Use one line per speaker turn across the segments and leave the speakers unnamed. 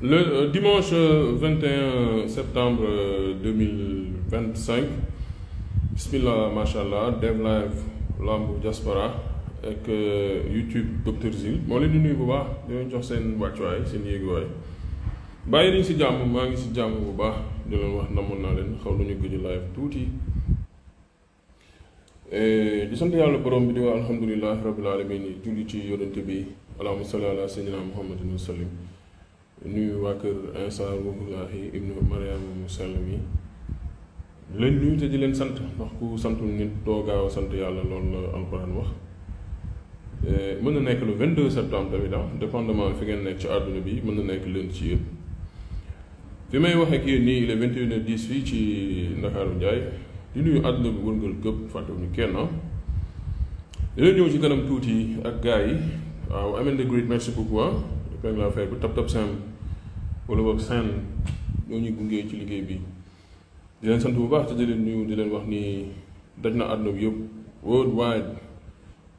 Le dimanche 21 septembre 2025, bismillah, mashallah, Dev Live Lambu Diaspora ak YouTube Dr Zil moo leen di nuyu bu baax di leen jox seen wàccuwaay seen yéeguwaay bàyyi nañ si jàmm maa ngi si jàmm bu baax di leen wax namoon naa leen xaw nañu gëj live tuuti di sant yàlla borom bi di wax alhamdulilah rabbil alamin julli ci yonente bi allahumma salli ala sayyidina muhammadin wa sallim nuyu waa kër Insa Ruhullahi ibnu Mariam Musallam yi leen nuyu te di leen sant ndax ku santul nit doo gaaw a sant yàlla loolu la alquran wax mën na nekk le 22 septembre tamit dépendamment fi ngeen nekk ci àdduna bi mën na nekk leen ci yéen fi may waxee ak yéen nii il est 21h10 fii ci Ndakaaru Njaay di nuyu àdduna bi wërngal këpp fàttewuñu kenn di leen ñëw ci kanam tuuti ak gars yi waaw Amel the Great merci beaucoup dépeg la affaire bi tap seen wala boog seen ñoo ñuy gungee ci liggéey bi di leen sant bu baax te di leen nuyu di leen wax ni daj na àdduna bi yëpp worldwide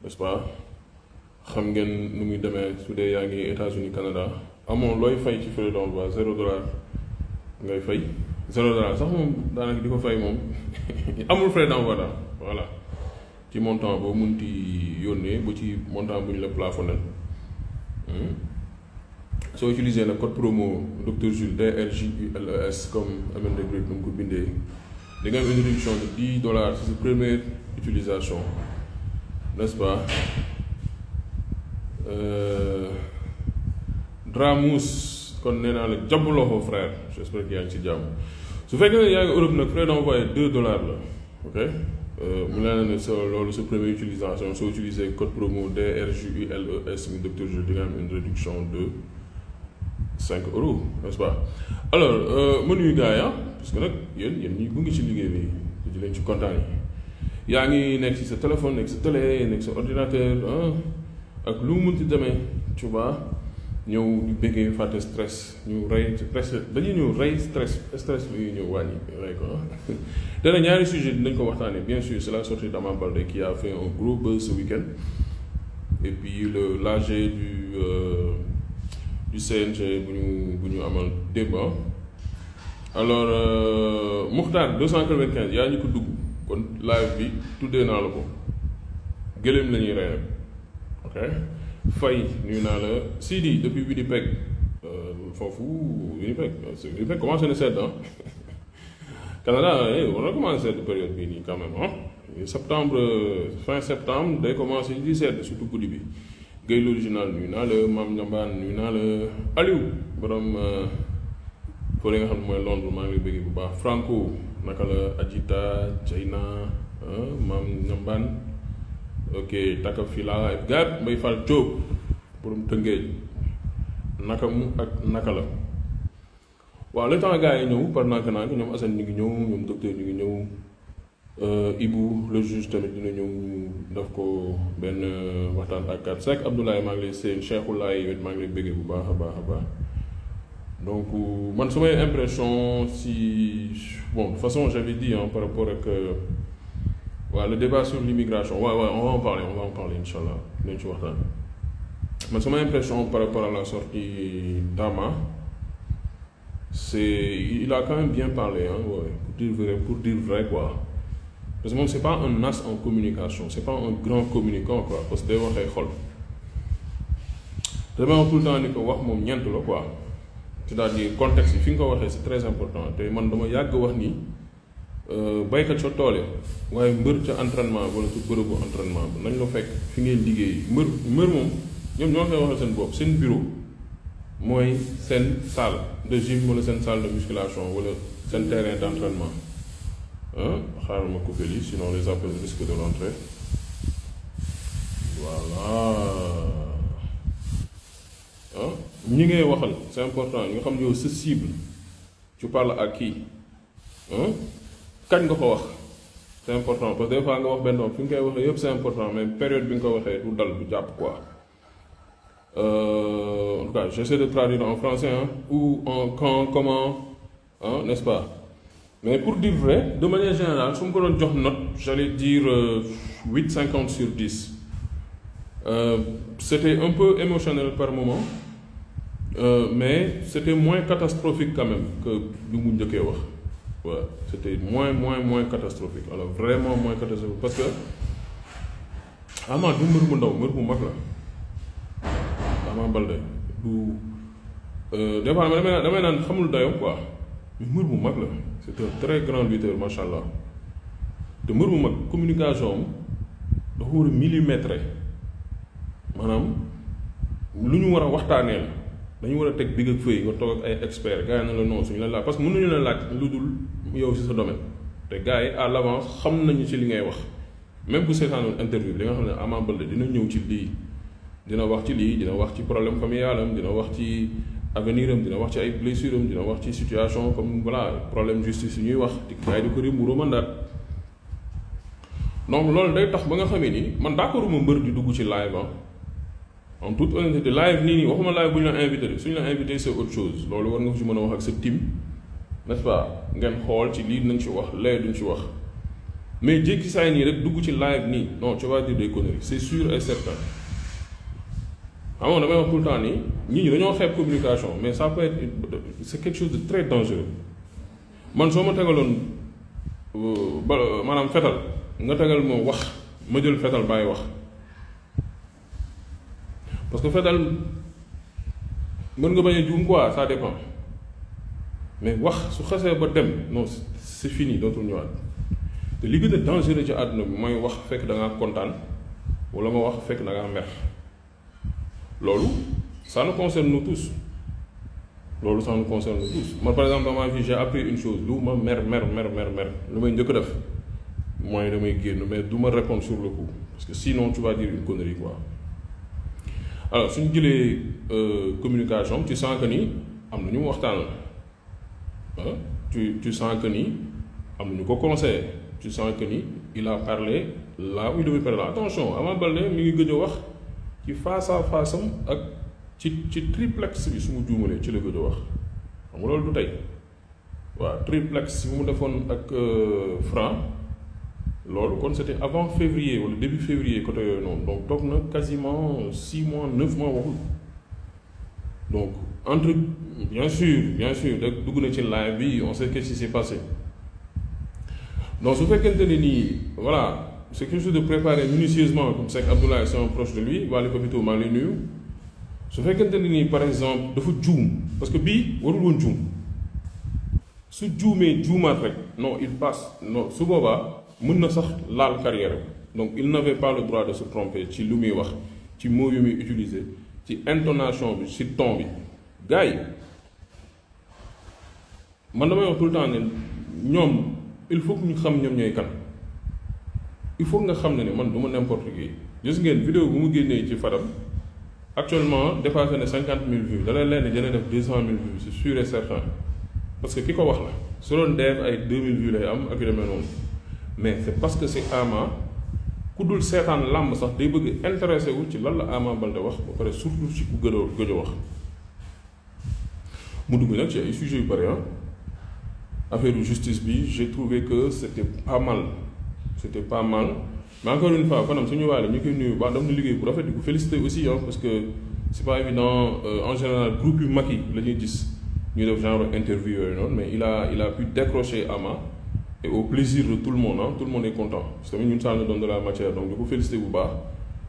n'est-ce pas xam ngeen nu muy demee su dee yaa ngi États-Unis Canada amoon looy fay ci frais d'envoi $0 ngay fay $0 sax moom daanaka di ko fay moom amul frais d'envoi daal voilà ci montant boo munti yónnee ba ci montant bu ñu la plafonné soo utilisé nag code promo Dr Jules DRJULES comme Amel the Great nu mu ko bindee di nga am une réduction de $10 c'est sa première utilisation n'est-ce pas Dramous kon nee naa la jàpp loxo frère j'espère que yaa ngi ci jàmm su fekkee ne yaa ngi Europe nag frais d'envoi $2 la ok mu leen ne sa loolu sa première utilisation soo utilisé code promo DRJULES mi Dr Jules di nga am une réduction de €5 n'est-ce pas alors ma nuyu gars yi parce que nag yéen ñi gunge ci liggéey bi di leen ci kontaan yi yaa ngi nekk ci sa téléphone nekk sa télé nekk sa ordinateur ak lu mu munti demee tu vois ñëw di bëggee fàtte stress ñu rey stress dañuy ñëw rey stress bi ñëw wàññi rey ko dana ñaari sujet dinañ ko waxtaanee bien sûr c'est la sortie d'Ama Baldé qui a fait un gros buzz ce week-end et puis l'AG du CNG bu ñu amal démb alors Muxtaar 295 yaa ñu ko dugg kon live bi tuddee naa la ko gëléem la ñuy rey rek ok Faye nuyu naa la Sidi depuis Winnipeg foofu Winnipeg commencé na sedd Canada war na commencé sedd période bii nii quand même fin septembre day commencé di sedd surtout guddi bi Guèye l'original nuyu naa la Mame Ñambaan nuyu naa la Aliou borom foo nga xam ne mooy Londres maa ngi lay bëgg bu baax Franco naka la Ajita Jayna Mame Ñambaan ok taka fila gab Mbay Fall Diop borom Tëngéej naka mu ak naka la waaw le temps gars yi ñëw par nank ñoom Assane ñu ngi ñëw ñoom docteur ñu ngi ñëw Ibou le juge tamit dina ñëw ñu def ko benn waxtaan ak 4 sec Abdoulaye maa ngi lay seen Cheikhoulaye maa ngi lay bëggee bu baax a baax donc man samay impression si bon de toute façon j'avais dit par rapport ak le débat sur l'immigration on va en parler inchallah dinañ ci waxtaan man sama impression par rapport à la sortie d'Ama c'est il a quand même bien parlé pour dire vrai quoi parce que moom c'est pas un as en communication c'est pas un grand communicant quoi parce que day waxee xol dama wax tout le temps ni ko wax moom ñeent la quoi c'est-à-dire contexte yi fi nga ko waxee c'est très important te man dama yàgg wax ni baykat sa tool waaye mbër ca entraînement wala ca bërëbu entraînement ba nañ la fekk fi ngeen liggéey mbër moom ñoom ñoo koy waxal seen bopp seen bureau mooy seen salle de gym wala seen salle de musculation wala seen terrain d'entraînement xaaral ma couper lii sinon les appels risquent de rentrer voilà ñi ngay waxal c'est important ñu nga xam yow sa cible tu parles à qui kañ nga ko wax c'est important parce que des fois nga wax benn doom fi nga koy waxee yëpp c'est important mais période bi nga ko waxee du dal du jàpp quoi en tout cas j'essaie de traduire en français où en quand comment n'est-ce pas mais pour dire vrai de manière générale su ma ko doon jox note j'allais dire 8,50 sur 10 c'était un peu émotionnel par moment mais c'était moins catastrophique quand même que bi mu njëkkee wax waaw c'était moins catastrophique alors vraiment moins catastrophique parce que Ama du mbër mu ndaw mbër mu mag la Ama Baldé du des fois damay naan xamul dayoom quoi mais mbër mu mag la c'est un très grand lutteur macha allah te mbër mu mag communication am dafa war a millimétré maanaam lu ñu war a waxtaanee la dañu war a teg big ak feuille nga toog ak ay experts gars yi na la non suñu la laaj parce que mënuñu la laaj lu dul yow ci sa domaine te gars yi à l'avance xam nañu ci li ngay wax même bu seetaanoon interview bi li nga xam ne Ama Baldé dina ñëw ci lii dina wax ci lii dina wax ci problème familial am dina wax ci avenir am dina wax ci ay blessures am dina wax ci situation comme voilà problème justice yu ñuy wax di gars yi di ko rimburu mandaat donc loolu day tax ba nga xamee ni man d'accorduma mbër di dugg ci live en toute honnêteté live nii waxuma live bu ñu la invité de suñu la invité c'est autre chose loolu war nga ko ci mën a wax ak sa team n'est-ce pas ngeen xool ci lii nañ ci wax lee duñ ci wax mais jékki saa nii rek dugg ci live nii non tu vas dire des conneries c'est sûr et certain amoon damay wax tout le temps nii ñi dañoo xeeb communication mais ça peut être c'est quelque chose de très dangereux man soo ma tegaloon maanaam fetal nga tegal moo wax ma jël fetal bàyyi wax parce que fetal mën nga bañ a juum quoi ça dépend mais wax su xasee ba dem non c'est fini dootul ñëwaat te li gën a dangereux ci àdduna bi mooy wax fekk da ngaa kontaan wala nga wax fekk da ngaa mer loolu ça nous concerne nous tous loolu ça nous concerne nous tous man par exemple dans ma vie j'ai appris une chose lu ma mer lu may njëkk def mooy damay génn mais du ma répondre sur le coup parce que sinon tu vas dire une connerie quoi. alors suñu jëlee communication tu sens que ni am na ñu waxtaan tu sens que ni am na ñu ko conseillé tu sens que ni il a parlé là où il devait parler attention Ama Baldé mi ngi gëj a wax ci face à face am ak ci triplex bi su mu juumalee ci la gëj a wax xam nga loolu du tey waaw triplex bi mu defoon ak Franc loolu kon c'était avant février wala début février côté yooyu noonu donc toog na quasiment 6 mois 9 mois waxul donc entre bien sûr rek dugg na ci live bi on sait qu'est-ce qui s'est passé donc su fekkente ne nii voilà c'est quelque chose de préparé minutieusement comme c'est Abdoulaye c'est un proche de lui Wally Papito maa ngi lay nuyu su fekkente ne nii par exemple dafa juum parce que bii warul woon juum su juumee juumaat rek non il passe non su boobaa mën na sax laal carrière donc il n'avait pas le droit de se tromper ci lu muy wax ci mots yu muy utiliser ci intonation bi ci ton bi gars yi man damay wax tout le temps ne ñoom il faut que ñu xam ñoom ñooy kan il faut nga xam ne man du ma n'importe qui gis ngeen vidéo bu mu génnee ci Fadam actuellement dépassé na 50 000 vues da lay leen dina def 200 000 vues c'est sûr et certain parce que ki ko wax la su doon def ay 2000 vues lay am ak yu demee noonu mais c'est parce que c'est Ama ku dul seetaan làmb sax day bëgg intéressé wu ci lan la Ama Baldé wax ba pare surtout ci ku gëj a wax mu dugg nag ci ay sujets yu bari affaire justice bi j'ai trouvé que c'était pas mal mais encore une fois fanam suñu waale ñu koy nuyu baax dam na liggéey bu rafet di ko féliciter aussi parce que c'est pas évident en général groupe yu mag yi la ñuy gis ñu def genre interview yooyu noonu mais il a pu décrocher Ama et au plaisir de tout le monde tout le monde est content parce que ñun ça nous donne de la matière donc di ko féliciter bu baax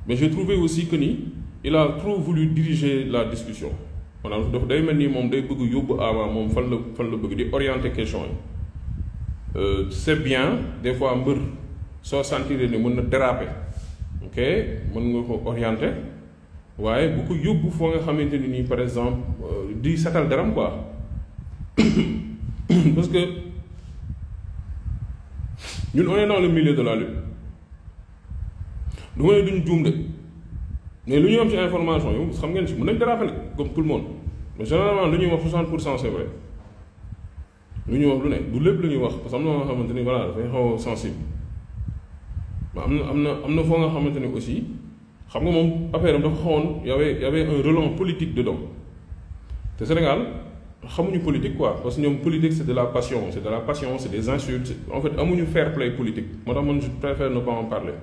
mais j'ai trouvé aussi que ni il a trop voulu diriger la discussion maanaam dafa day mel ni moom day bëgg yóbbu Ama moom fan la bëgg di orienter question yi c'est bien des fois mbër soo sentir ni mën na déraper ok mën nga ko orienter waaye bu ko yóbbu foo nga xamante ni nii par exemple di setal daram quoi parce que ñun on est dans le milieu de la lutte du ma ne duñ juum de mais lu ñu am ci information yow xam ngeen ci mën nañ déraper nag comme tout le monde mais généralement lu ñuy wax 60% c'est vrai lu ñuy wax lu ne du lépp la ñuy wax parce que am na nga xamante ni voilà dafay xaw a sensible mais am na foo nga xamante ni aussi xam nga moom affaire am dafa xawoon y avait un relent politique dedans te Sénégal xamuñu politique quoi parce que ñoom politique c'est de la passion c'est des insultes en fait amuñu fair play politique moo tax man je préfère ne pas en parler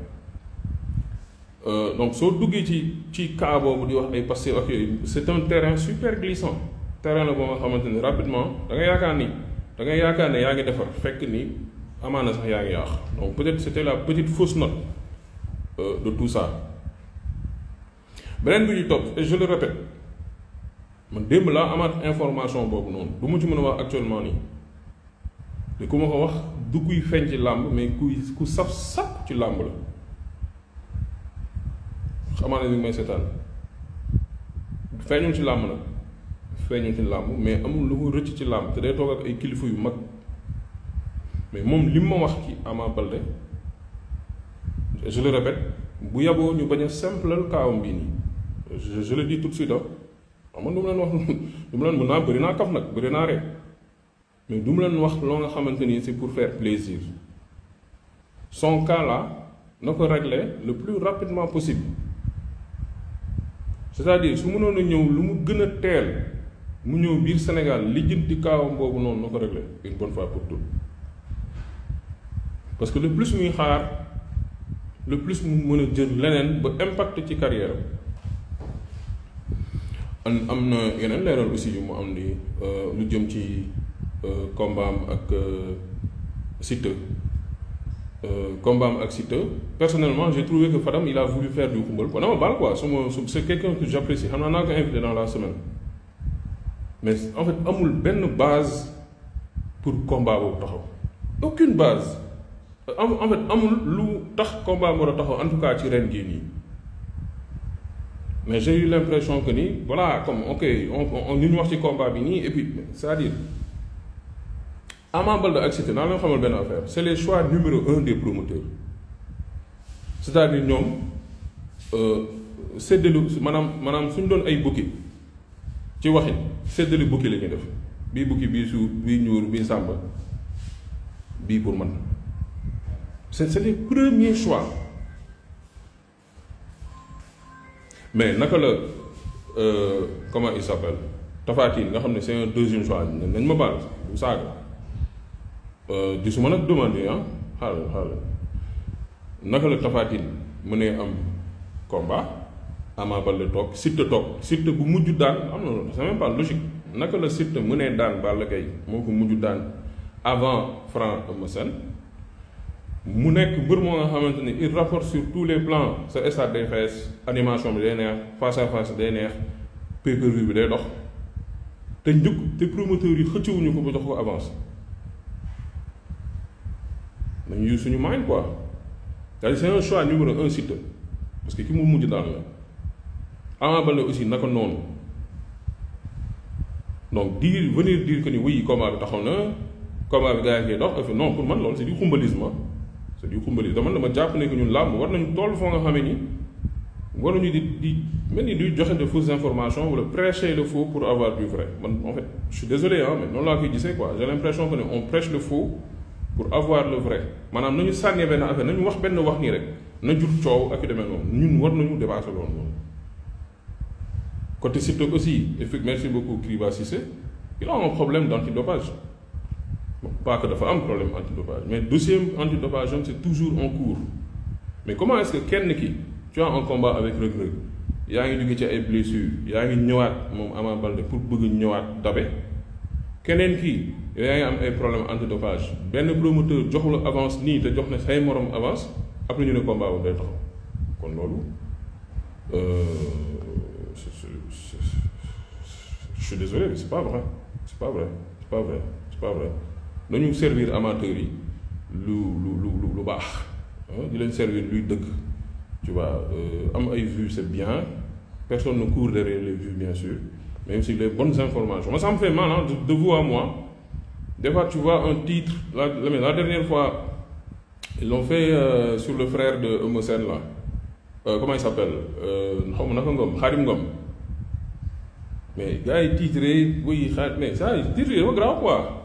donc soo duggee ci cas boobu di wax ay Pastef ak yooyu c'est un terrain super glissant terrain la boo nga xamante ni rapidement da ngay yaakaar ne yaa ngi defar fekk ni amaana sax yaa ngi yàq donc peut-être c'était la petite fausse note de tout ça beneen bi ñu topp et je le répète man démb laa amaat information boobu noonu du ma ci mën a wax actuellement nii te ku ma ko wax du kuy feeñ ci làmb mais ku saf ci làmb la xamaa ne ni may seetaan feeñul ci làmb nag feeñul ci làmb mais amul lu ko rëcc ci làmb te day toog ak ay kilifa yu mag mais moom li ma wax ci Ama Baldé je le répète bu yaboo ñu bañ a simplal kaawam bii nii je le dis tout de suite xam nga du mu leen wax du mu leen mën naa bëri naa kaf nag bëri naa ree mais du mu leen wax loo nga xamante ni c'est pour faire plaisir son cas là na ko régler le plus rapidement possible c'est-à-dire su mënoon a ñëw lu mu gën a teel mu ñëw biir Sénégal lijjanti kaawam boobu noonu na ko régler une bonne fois pour toutes parce que le plus muy xaar le plus mu mën a jël leneen ba impact ci carrière am na yeneen leeral aussi yu mu am ni lu jëm ci combat am ak Siteu combat am ak Siteu personnellement j'ai trouvé que Fadam il a voulu faire du xumbal quoi dama baal quoi c'est quelqu'un que j'apprécie xam naa ko invité dans la semaine mais en fait amul benn base pour combat boobu taxaw aucune base en fait amul lu tax combat moo taxaw en tout cas ci ren gii nii mais j'ai eu l'impression que ni voilà comme ok on ñu wax ci combat bi nii et puis c'est-à-dire Ama Baldé ak Siteu naa leen xamal benn affaire c'est les choix numéro 1 des promoteurs c'est-à-dire ñoom séddale maanaam suñ doon ay bukki ci waxin séddale bukki la ñuy def bii bukki bii suur bii ñuur bii sàmba bii pour man c'est les premiers choix mais naka la comment il s'appelle Tapha Tine nga xam ne c'est un deuxième choix nañ ma baal bu saaga gisuma nag demandé xaaral naka la Tapha Tine mënee am combat Ama Baldé toog Siteu bu mujj daan am na c'est même pas logique naka la Siteu mënee daan Balla Gaye moo ko mujj daan avant Franc Eumeu Sène mu nekk mbër moo nga xamante ni il rapporte sur tous les plans sa stade day fees animation bi day neex face à face day neex pay-per-view bi day dox te njëkk te promoteurs yi xëccewuñu ko ba jox ko avance nañu use suñu mind quoi c'est un choix numéro 1 Siteu parce que ki mu mujj daan la Ama Baldé aussi naka noonu donc venir dire que ni oui combat bi taxaw na combat bi gars yi koy dox non pour man loolu c'est du xumbalisme c'est du xumbalisme dama jàpp ne que ñun làmb war nañu toll foo nga xamee ni war nañu di mel ni di joxe de fausses informations wala prêcher le faux pour avoir du vrai man en fait je suis désolé mais noonu laa koy gisee quoi j'ai l'impression que ne on prêche le faux pour avoir le vrai maanaam nañu sànnee benn affaire nañu wax benn wax nii rek na jur coow ak yu demee noonu ñun war nañu dépasser loolu noonu côté Siteu aussi merci beaucoup Kriba Cissé il a un problème d'antidopage bon, pas que dafa am problème antidopage mais dossier antidopage c'est toujours en cours mais comment est-ce que kenn ki tu as un combat avec Reug Reug yaa ngi jóge ci ay blessures yaa ngi ñëwaat moom Ama Baldé pour bëgg ñëwaat dabe keneen kii yaa ngi am ay problème antidopage benn promoteur jox la avance nii te jox na say morom avance après ñu ne combat boobu day taxaw kon loolu je suis désolé mais c'est pas vrai nañu servir amateurs yi lu baax di leen servir luy dëgg tu vois am ay vues c'est bien personne ne court derrière les vues bien sûr mais aussi les bonnes informations moi ça me fait mal de vous à moi des fois tu vois un titre la dernière fois ils l'ont fait sur le frère de Eumeu Sène là comment il s'appelle xaw ma naka Ngom Khadim Ngom mais gars yi titré oui mais ça titre dafa grave quoi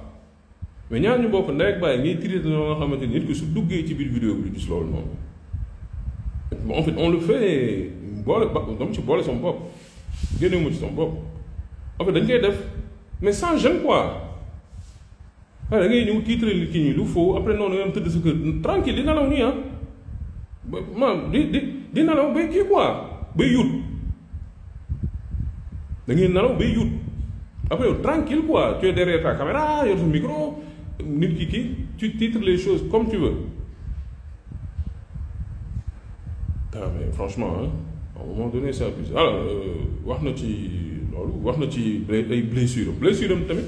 mais ñaar ñu bokk ndey ak bàyyi ngay titré loo nga xamante ni nit ki su duggee ci biir vidéo bi du gis loolu noonu en fait on le fait dama ci boole sama bopp génne mu ci sama bopp en fait dañ koy def mais sans gêne quoi waaye da ngay ñëw titré kii ñi lu faux après noonu nga am tëdd sa kër tranquille di nelaw nii ma di di nelaw bay kii quoi bay yuut da ngay nelaw bay yuut après yow tranquille quoi tu es derrière ta caméra yor sa micro nit ki kii tu titres les choses comme tu veux ah mais franchement hein, à un moment donné c'est abusé alors wax na ci loolu wax na ci ay blessure am tamit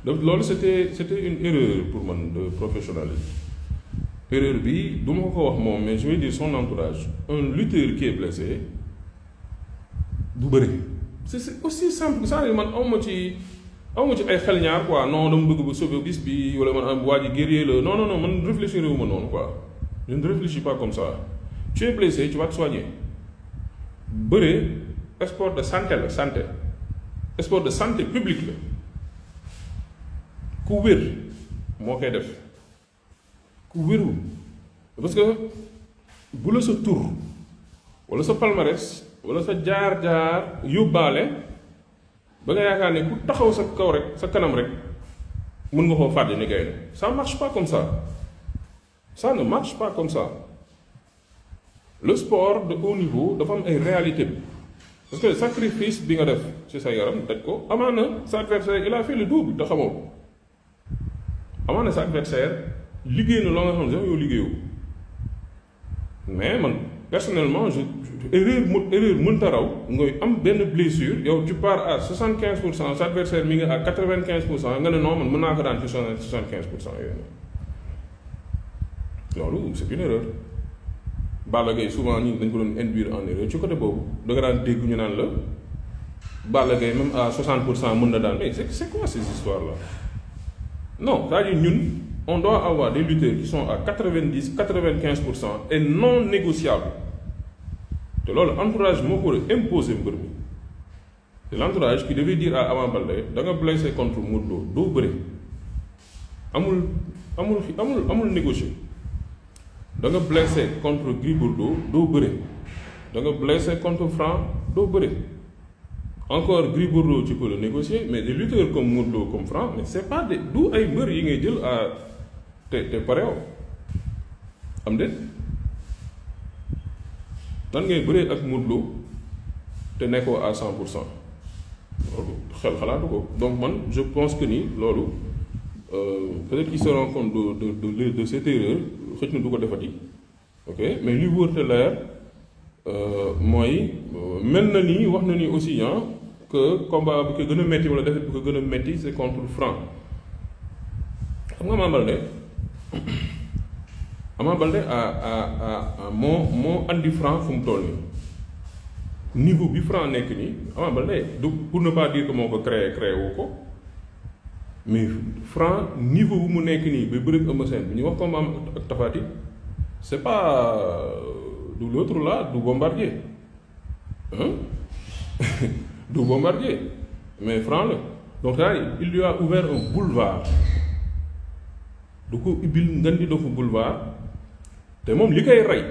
donc loolu c'était une erreur pour man de professionnalisme erreur bi du ma ko wax moom mais je vais dire son entourage un lutteur qui est blessé du bëri c'est aussi simple que ça man awma ci ay xel ñaar quoi non dama bëgg ba sauver bis bi wala man am waa ji guerrier la non man réfléchir wu ma noonu quoi je ne réfléchis pas comme ça tu es blessé tu vas te soigner bëre sport de santé la sport de santé publique la ku wér moo koy def ku wérul parce que bu la sa tur wala sa palmarès wala sa jaar-jaar yóbbaale ba nga yaakaar ne ku taxaw sa kaw rek sa kanam rek mën nga koo fàtte ni gay ne ça marche pas comme ça ça ne marche pas comme ça le sport de haut niveau dafa am ay réalité bi parce que sacrifice bi nga def ci sa yaram daj ko amaana sa adversaire il a fait le double te xamoo amaana sa adversaire liggéey na loo nga xam ne sax yow liggéeyoo mais man personnellement erreur mënta raw ngay am benn blessure yow tu pars à 75% sa adversaire mi nga à 95% nga ne non man mën naa ko daan ci 75% yooyu loolu c'est une erreur. Balla Gaye souvent ñi dañ ko doon induire en erreur ci côté boobu da nga daan dégg ñu naan la Balla Gaye même à 60% mën na daan mais c'est quoi ces histoires là non c'est-à-dire ñun on doit avoir des lutteurs qui sont à 90-95% et non négociables te loolu entourage moo ko war a imposer mbër mi c'est l'entourage qui devait dire à Ama Baldé da nga blessé contre Modou Lô doo bëre amul négocier da nga blessé contre Gris Bordeaux doo bëre da nga blessé contre Franc doo bëre encore Gris Bordeaux tu peux le négocier mais des lutteurs comme Modou Lô comme Franc mais c'est pas des du ay mbër yi ngay jël à te pareew am déet nan ngay bëree ak Modou Lô te nekkoo à 100% loolu xel xalaatu ko donc man je pense que ni loolu peut-être qu'il se rend compte de cette erreur xëj na du ko defati ok mais li wóor te leer mooy mel na ni wax na ni aussi que combat bu ko gën a metti wala defet bu ko gën a metti c'est contre Franc xam nga Ama Baldé moo andi Franc fu mu toll nii niveau bi Franc nekk nii Ama Baldé du pour ne pas dire que moo ko créé wu ko mais Franc niveau bu mu nekk nii ba bëri Eumeu Sène bi ñu wax combat ak Tapha Tine c'est pas du l'autre là du Bombardier du Bombardier mais Franc la donc il lui a ouvert un boulevard du ko ubbil ngan di dofu boulevard te moom li koy rey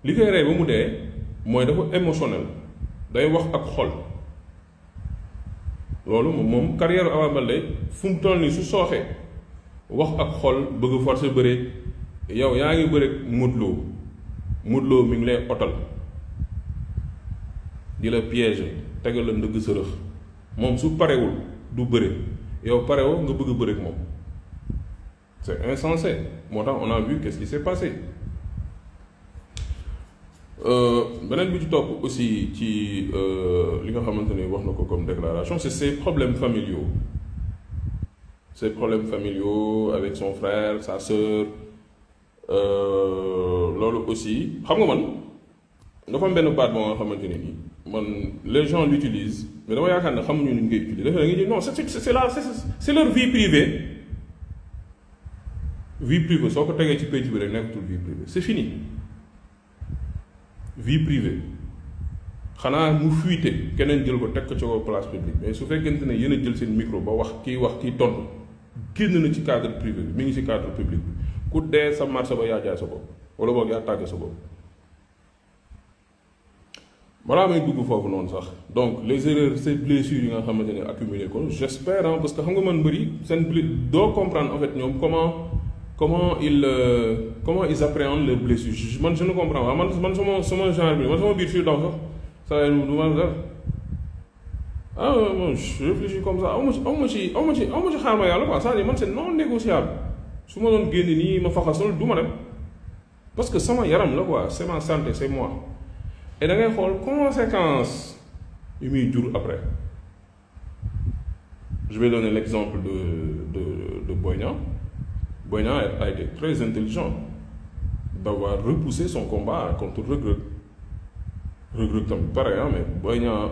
ba mu dee mooy dafa émotionnel day wax ak xol loolu moom carrière Ama Baldé fu mu toll nii su sooxee wax ak xol bëgg forcer bëre yow yaa ngi bëre Modou Lô mi ngi lay otal di la piéger tegal la ndëgg sërëx moom su parewul du bëre yow parewoo nga bëgg bëre ak moom c'est insensé moo tax on a vu qu'est-ce qui s'est passé beneen bi ci topp aussi ci li nga xamante ni wax na ko comme déclaration c'est ses problèmes familiaux avec son frère sa sœur loolu aussi xam nga man dafa am benn baat boo nga xamante ne nii man les gens l'utilisent mais dama yaakaar ne xamuñu ni ñu koy utiliser dafa da nga ji non c'est leur vie privée soo ko tegee ci pénc bi rek nekkatul vie privée c'est fini vie privée xanaa mu fuité keneen jël ko teg ko ci kaw place publique mais su fekkente ne yéen a jël seen micro ba wax kii tontu génn na ci cadre privé bi mi ngi ci cadre public bi ku dee sa marché ba yaa jaay sa bopp wala boog yaa tàgge sa bopp balaa may dugg foofu noonu sax donc les erreurs ces blessures yi nga xamante ne accumulé ko j'espère parce que xam nga man mbëri seen doo comprendre en fait ñoom comment ils appréhendent les blessures je ne comprends pas man sama genre bi man sama biir fii daw sax saa du ma def moi je réfléchis comme ça aw ma ci xaar ma yàlla quoi c'est-à-dire man c'est non négociable su ma doon génn nii ma faxasal du ma dem parce que sama yaram la quoi c'est ma santé c'est moi et da ngay xool conséquences yu muy jur après. Je vais donner l'exemple de Boy Niang. Boy Niang a été très intelligent d'avoir repoussé son combat contre Reug Reug. Reug Reug tamit pareil mais Boy Niang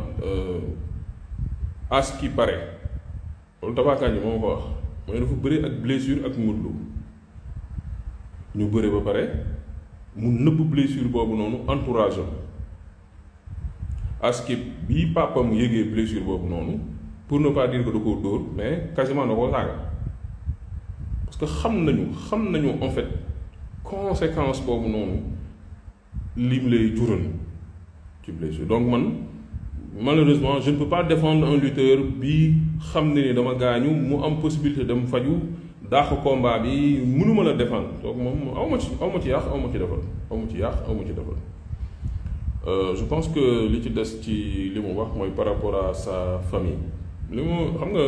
à ce qui paraît loolu tabaakaan yi moo ko wax mooy dafa bëri ak blessure ak Modou Lô ñu bëri ba pare mu nëbb blessure boobu noonu entourage à ce qui bii papam yëgee blessure boobu noonu pour ne pas dire que da koo dóor mais quasiment da koo saaga parce que xam nañu en fait conséquence boobu noonu lim lay jural ci blessure donc man malheureusement je ne peux pas défendre un lutteur bi xam ne ni dama gaañu mu am possibilité dem faju daax combat bi mënuma la défendre donc moom aw ma ci yàq aw ma ci defal je pense que li ci des ci li mu wax mooy par rapport à sa famille li mu xam nga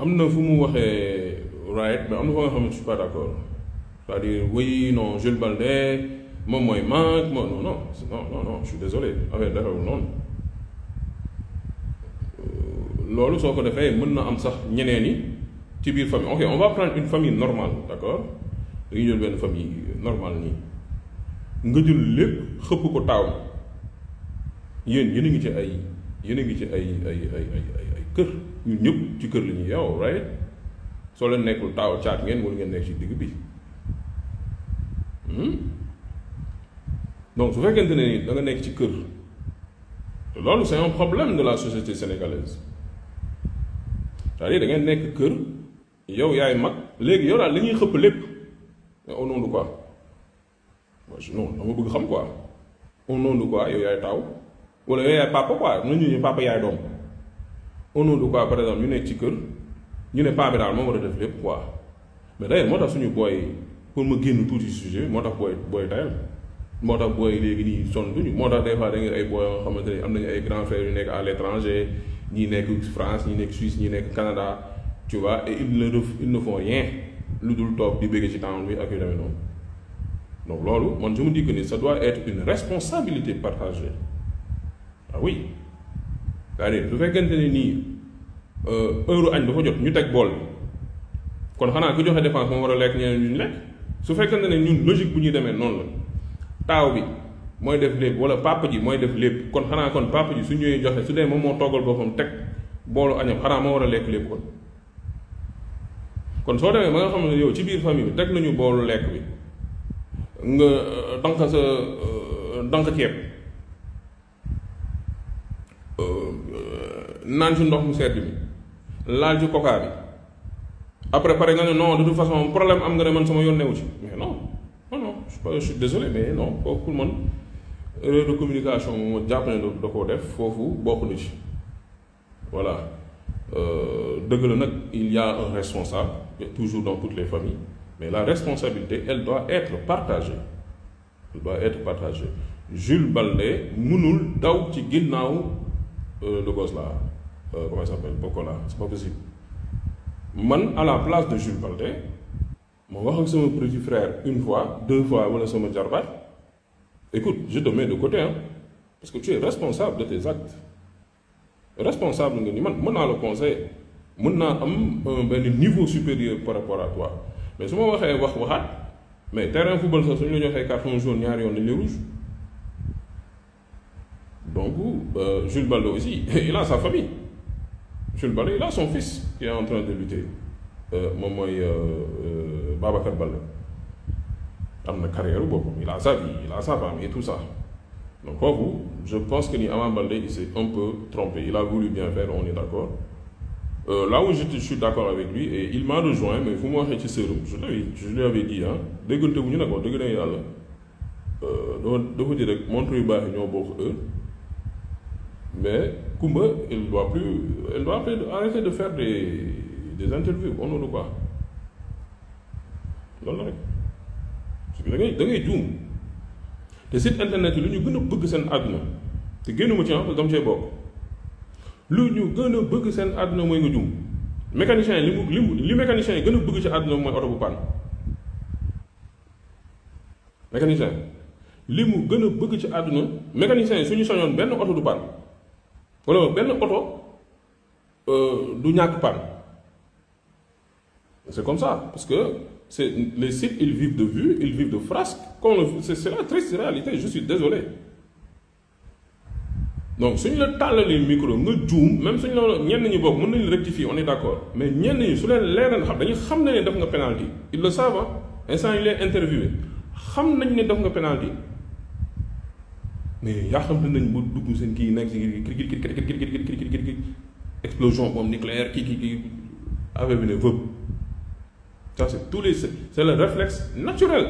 am na fu mu waxee right mais am na fa nga xam ne je suis pas d'accord c'est-à-dire oui non Jules Baldé moom mooy mag non je suis désolé affaire defewul noonu loolu soo ko defee mën na am sax ñeneen ñi ci biir famille ok on va prendre une famille normale d'accord dañuy jël benn famille normale nii nga jël lépp xëpp ko taaw yéen a ngi ci ay kër ñun ñëpp ci kër la ñuy yow right soo leen nekkul taaw caat ngeen wala ngeen nekk ci digg bi donc su fekkente ne ni da nga nekk ci kër loolu c'est un problème de la société sénégalaise c'est-à-dire da ngeen nekk kër yow yaay mag léegi yow daal li ñuy xëpp lépp mais au nom de quoi non dama bëgg xam quoi au nom de quoi yow yaay taaw wala yow yaay papa quoi ñu papa yaay doom au nom de quoi par exemple ñu nekk ci kër ñu ne paa bi daal moo war a def lépp quoi mais d'ailleurs moo tax suñu booy pour ma génn tuuti sujet moo tax booy tayal moo tax booy léegi nii sonn duñu moo tax des fois da ngeen ay booy yoo xamante ne am nañu ay grands frères yu nekk à l'étranger ñii nekk France ñii nekk Suisse ñii nekk Canada tu vois et ils ne font rien lu dul toog di bëgg ci temps bi ak yu demee noonu donc loolu man je me dis que ni ça doit être une responsabilité partagée ah oui c'est-à-dire su fekkente ne nii heure añ dafa jot ñu teg bool kon xanaa ku joxe dépense moom war a lekk ñeneen ñu lekk su fekkente ne ñun logique bu ñuy demee noonu la taaw bi mooy def lépp wala papa ji mooy def lépp kon xanaa kon papa ji su ñëwee joxe su dee moom moo toggal boppam teg boolu añam xanaa moo war a lekk lépp kon soo demee ba nga xam ne yow ci biir famille bi teg nañu boolu lekk bi nga dank ceeb naan ci ndox mu sedd bi laal ci coca bi après pare nga ne non de toute façon problème am nga ne man sama yoon newu ci mais non je suis désolé mais non kooku pour man erreur de communication moom jàpp ne da koo def foofu bokk na ci voilà dëgg la nag il y a un responsable toujours dans toutes les familles mais la responsabilité elle doit être partagée Jules Baldé mënul daw ci ginnaaw le gosse là comment il s'appelle Pokola c'est pas possible man à la place de Jules Baldé ma wax ak sama petit frère une fois deux fois wala sama jarbaat écoute je te mets de côté parce que tu es responsable de tes actes responsable nga ni man mën naa la conseiller mën naa am benn niveau supérieur par rapport à toi mais su ma waxee waxaat mais terrain football sax suñu la joxee carton jaune ñaari yoon dañ lay rouge donc Jules Baldé aussi il a sa famille Jules Baldé il a son fils qui est en train de lutter moom mooy Babacar Baldé am na carrière boppam il a sa vie il a sa femme et tout ça donc foofu je pense que ni Ama Baldé il s'est un peu trompé il a voulu bien faire on est d'accord là où je suis d'accord avec lui et il m'a rejoint mais fu mu waxee ci sërum je lui avais dit déggante wu ñu nag wax dëgg na yàlla dafa di rek montre yu baax yi ñoo bokk heure mais Kumba elle doit arrêter de faire des interviews au nom de quoi loolu la rek parce que da ngay juum te site internet yi lu ñu gën a bëgg seen àdduna te génnuma ci parce que dama cee bokk lu ñu gën a bëgg seen àdduna mooy nga juum mécanicien yi li mécanicien yi gën a bëgg ci àdduna mooy oto bu panne mécanicien li mu gën a bëgg ci àdduna mécanicien yi suñu soñoon benn oto du panne wala benn oto du ñàkk panne c'est comme ça parce que les sites ils vivent de vues ils vivent de frasques c'est la triste réalité je suis désolé donc suñu la tàllalee micro nga juum même suñu la ñenn ñi bokk mën nañu rectifier on est d'accord mais ñenn ñi su leen leer na xam dañuy xam ne def nga penalty ils le savent instant yi leen interviewé xam nañ ne def nga penalty mais yaa xam nañ ba dugg seen kii nekk si explosion bombe nucléaire kii affaire bi ne vëb ça c'est le réflexe naturel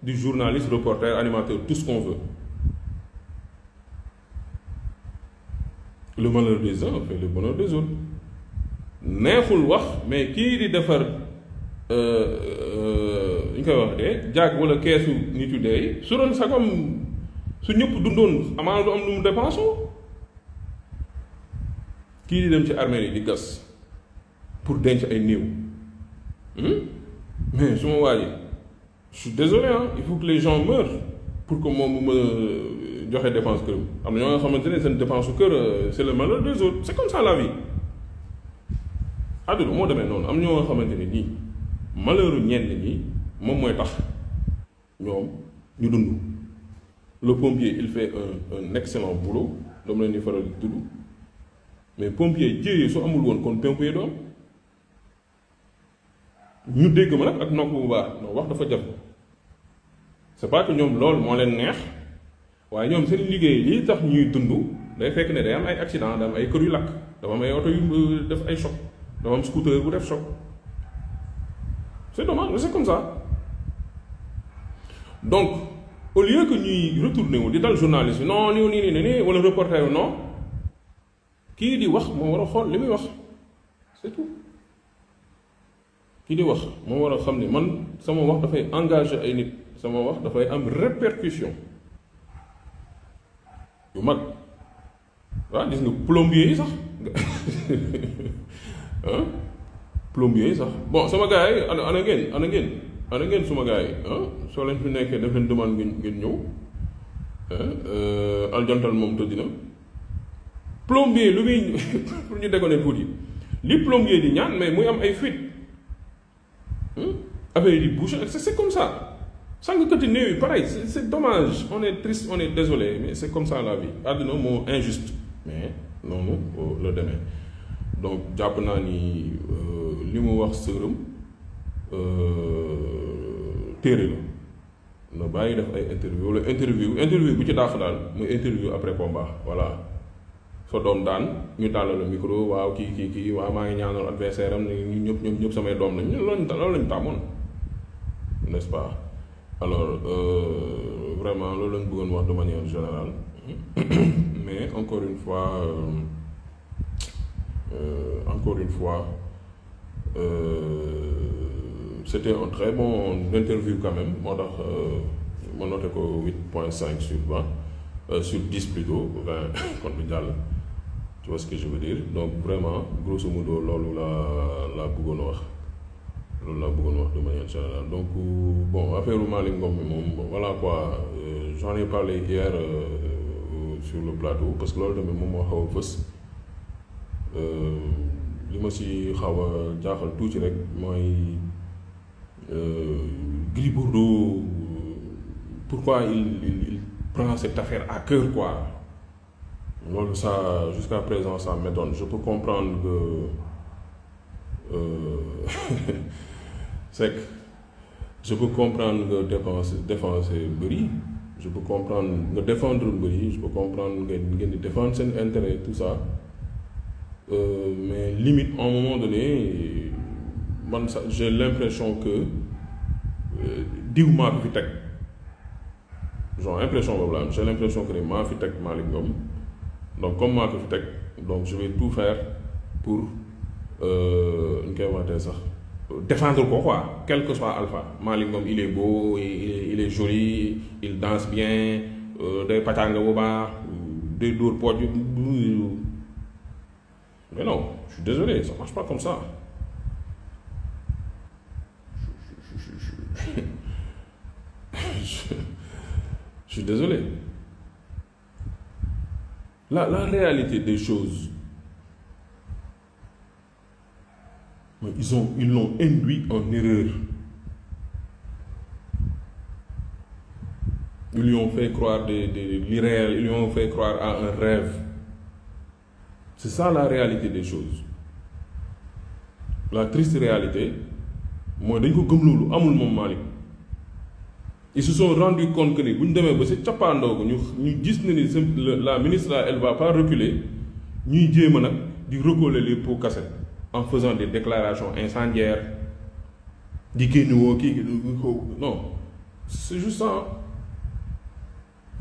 du journaliste reporter animateur tout ce qu'on veut le malheur des uns fait le bonheur des autres neexul wax mais kii di defar ñu koy wax de jaag wala keesu nit yu dee su doon sa comme su ñëpp dundoon amaana du am lu mu dépensé kii di dem ci armée yi di gas pour denc ay néew mais su ma waajee je suis désolé il faut que les gens meurent pour que moom mu mën a joxe dépense këram am na ñoo nga xamante ne seen dépense su kër c'est le malheur des autres c'est comme ça la vie àdduna moo demee noonu am ñoo nga xamante ne nii malheuru ñenn ñi moom mooy tax ñoom ñu dund le pompier il fait un excellent boulot dama leen di faral di tudd mais pompier jéyee su amul woon kon pompier doom ñu dégg ma nag ak nopp bu baax non wax dafa jafe c'est pas que ñoom loolu moo leen neex waaye ñoom seen liggéey lii tax ñuy dund day fekk ne day am ay accident da am ay kër yu lakk dafa am ay oto yu def ay choc dafa am scooter bu def choc c'est dommage mais c'est comme ça donc au lieu que ñuy retourner wu di dal journaliste yi non nii wala reporter yu non kii di wax moo war a xool li muy wax c'est tout kii di wax moo war a xam ne man sama wax dafay engager ay nit sama wax dafay am répercussion yu mag waaw gis nga plombier yi sax plombier yi sax bon sama gars yi ana ngeen suma gars yi soo leen fi nekkee def leen demande ngeen ñëw aljantal moom tëdd na plombier lu muy pour ñu déconner tuuti li plombier di ñaan mais muy am ay fuite affaire yi di bouche c'est comme ça sàngkati néew yi pareil c'est dommage on est triste on est désolé mais c'est comme ça la vie àdduna moo injuste mais noonu la demee donc jàpp naa ni li mu wax sërëm téere la na bàyyi def ay interview wala interview bu ci dàq daal muy interview après combat voilà soo doom daan ñu tàllal la micro waaw kii waaw maa ngi ñaanal adversaire am ne ñoom ñëpp samay doom lañ loolu lañ tàmmoon n'est-ce pas alors vraiment loolu lañ bëggoon wax de manière générale mais encore une fois c'était un très bon interview quand même moo tax ma noté ko 8.5 sur 20 sur 10 plutôt 20 kon bi jàll tu vois ce que je veux dire donc vraiment grosso modo loolu laa bëggoon wax de manière générale donc bon affaire Malick Ngom bi moom voilà quoi j'en ai parlé hier sur le plateau parce que loolu tamit moom moo xaw a fës li ma si xaw a jaaxal tuuti rek mooy Gris Bordeaux pourquoi il prend cette affaire à cœur quoi loolu ça jusqu'à présent ça m'étonne je peux comprendre que c'est que je peux comprendre nga défenser bëri je peux comprendre nga défendre bëri je peux comprendre ngeen di défendre seen intérêt tout ça mais limite à un moment donné man ça j'ai l'impression que diw maa ko fi teg genre impression boobu la am j'ai l'impression que ne maa fi teg Malick Ngom donc comme maa ko fi teg donc je vais tout faire pour ñu koy waxatee sax défendre ko quoi quel que soit Alpha Malick Ngom il est beau il est joli il danse bien day pàccanga bu baax day dóor pooj mais non je suis désolé ça marche pas comme ça je suis désolé la réalité des choses ils l'ont induit en erreur. Ils lui ont fait croire l'irréel, ils lui ont fait croire à un rêve. C'est ça la réalité des choses. La triste réalité, moi, dañ ko gëm loolu amul moom Malick. Ils se sont rendus compte que ni bu ñu demee ba si cappaandoo ko ñu gis na ni la ministre là elle va pas reculer ñuy jéem a nag di recoller les pots cassés en faisant des déclarations incendiaires di génnewoo kii non c'est juste ça.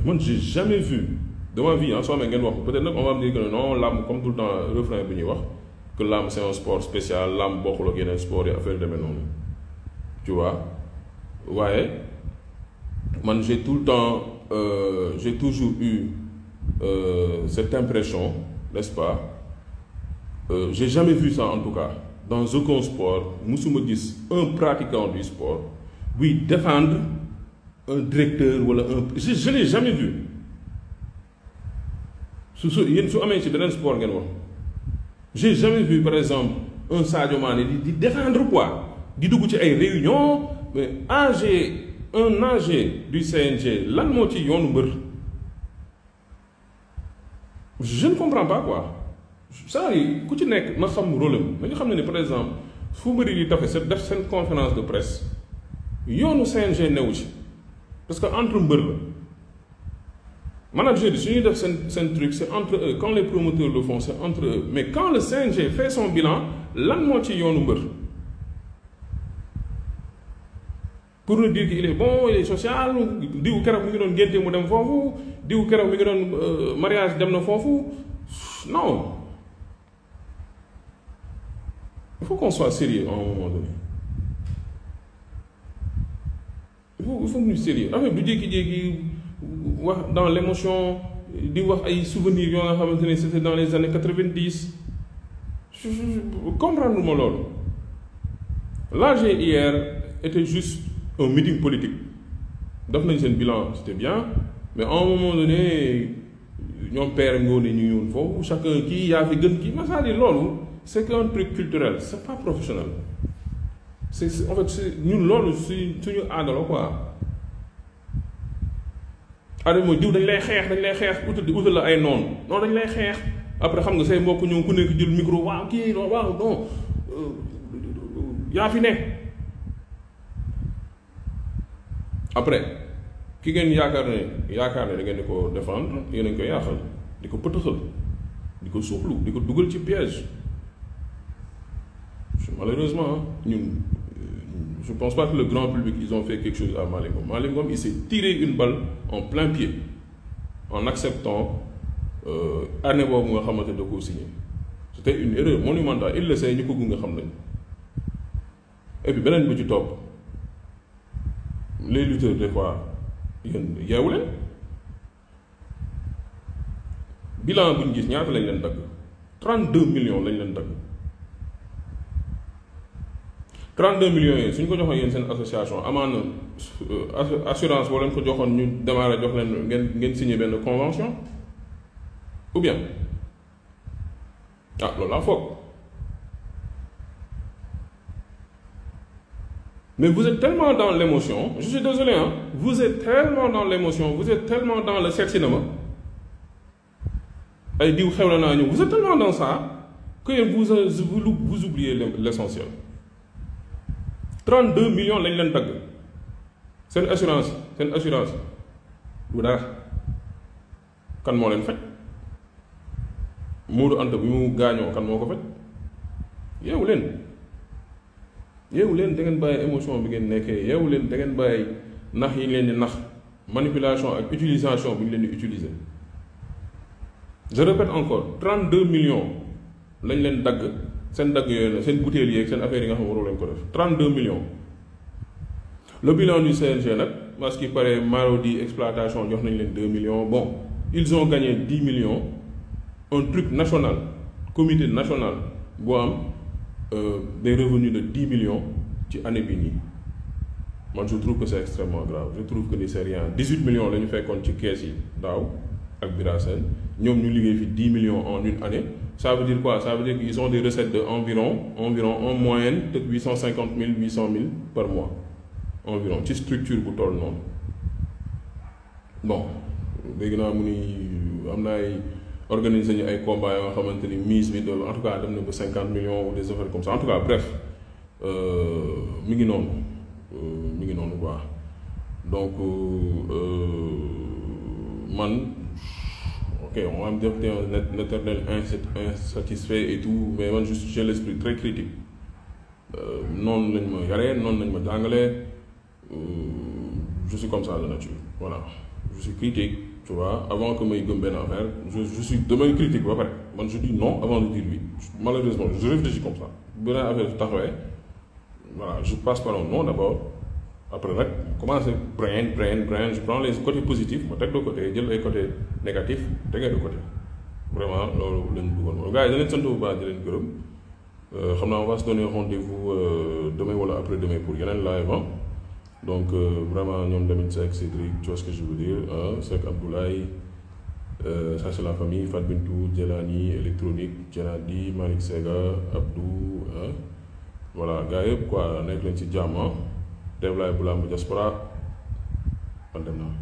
Man j'ai jamais vu de ma vie en soi mais ngeen wax peut-être nag on va me dire que non làmb comme tout le temps refrain bi ñuy wax que làmb c'est un sport spécial làmb bokkul ak yeneen sport yi affaire demee noonu tu vois waaye man j'ai tout le temps j'ai toujours eu cette impression n'est-ce pas j'ai jamais vu ça en tout cas dans aucun sport musuma gis un pratiquant du sport buy défendre un directeur wala je l'ai jamais vu yéen su amee ci beneen sport ngeen wax j'ai jamais vu par exemple un Sadio Mané di défendre quoi di dugg ci ay réunion mais un AG du CNG lan moo ci yoonu mbër je ne comprends pas quoi saa yi ku ci nekk na xam rôle am na nga xam ne ni par exemple fu mbëri di tafe def seen conférence de presse yoonu CNG newu ci parce que entre mbër la manager bi su ñuy def seen truc c'est entre eux quand les promoteurs le font c'est entre eux mais quand le CNG fait son bilan lan moo ci yoonu mbër pour nous dire qu'il est bon il est social diw keroog mi ngi doon ngénte mu dem foofu diw keroog mi ngi doon mariage dem na foofu non il faut qu'on soit sérieux à un moment donné il faut que ñu sérieux affaire du jékki-jékki wax dans l'émotion di wax ay souvenirs yoo nga xamante ne c'était dans les années 90 comprendre ma loolu l'AG hier était juste un meeting politique def nañ seen bilan c'était bien mais à un moment donné ñoom père ngoone ñu ñëwoon foofu chacun kii yaa fi gën kii mais c'est-à-dire loolu c'est qu'un truc culturel c'est pas professionnel c'est en fait c'est ñun loolu suñu aada la quoi aada mooy diw dañ lay xeex utal la ay noonu non dañ lay xeex après xam nga say mbokk ñoom ku nekk jël micro waaw kii non waaw non yaa fi ne après ki ngeen yaakaar ne da ngeen di ko défendre yéen a ngi koy yaaxal di ko pëtëxal di ko suuxlu di ko dugal ci piège malheureusement ñun je pense pas que le grand public ils ont fait quelque chose à Malick Ngom. Malick Ngom il s'est tiré une balle en plein pied en acceptant année boobu nga xamante da koo signé c'était une erreur monumentale il le sait ñu ko gunge xam nañ et puis beneen bi ci topp les lutteurs des fois yéen yeewu leen bilan bu ñu gis ñaata lañ leen dagg 32 millions lañ leen dagg 32 millions yi suñ ko joxoon yéen seen association amaana assurance boo leen ko joxoon ñu démarrer jox leen ngeen signer benn convention ou bien loolu laa foog mais vous êtes tellement dans l'émotion je suis désolé vous êtes tellement dans l'émotion vous êtes tellement dans le seet cinéma ay diw xew la naa ñëw vous êtes tellement dans ça que vous oubliez l'essentiel 32 millions lañ leen dagg seen assurance du dara kan moo leen faj Moodu Anta bi mu gaañoo kan moo ko faj yeewu leen da ngeen bàyyi émotion bi ngeen nekkee yeewu leen da ngeen bàyyi nax yi leen di nax manipulation ak utilisation bi ñu leen di utiliser je répète encore 32 millions lañ leen dagg seen dagg yooyu seen bouteilles yi ak seen affaire yi nga xam waroo lañ ko def 32 millions. Le bilan du CNG nag parce qu'il paraît Marodi exploitation jox nañ leen 2 millions bon ils ont gagné 10 millions un truc national comité national boo am des revenus de 10 millions ci année bi nii man je trouve que c'est extrêmement grave je trouve que ni c'est rien 18 millions la ñu fekkoon ci kees yi daaw ak Birasène ñoom ñu liggéey fi 10 millions en une année ça veut dire quoi ça veut dire qu'ils ont des recettes de environ en moyenne de 850 000 800 000 par mois environ ci structure bu toll noonu bon dégg naa mu ni am na ay organiser ñu ay combats yoo xamante ni mise bi en tout cas dem na ba 50 millions ou des affaires comme ça en tout cas bref mi ngi noonu quoi donc man ok on va me dire que un éternel insatisfait et tout mais man j'ai l'esprit très critique noonu lañ ma yaree noonu lañ ma jàngalee je suis comme ça de nature voilà je suis critique tu vois avant que may gëm benn affaire je suis damay critique ba pare man je dis non avant de dire oui malheureusement je réfléchis comme ça benn affaire su taxawee voilà je passe par un non d'abord après nag commencer brain je prends les côtés positifs ma teg de côté jël ay côtés négatifs tegee de côté vraiment loolu lañ bëggoon gars yi da leen sant bu baax di leen gërëm xam naa on va se donner rendez-vous demain wala après demain pour yeneen live donc vraiment ñoom Lamine Seck Cédric tu vois ce que je veux dire Seck Abdoulaye ça c'est la famille Fat Bintou Djelani électronique Djenadi Malick Sega Abdou voilà gars yëpp quoi nekk leen ci jàmm Dewlaay bu Lamb Diaspora man dem naa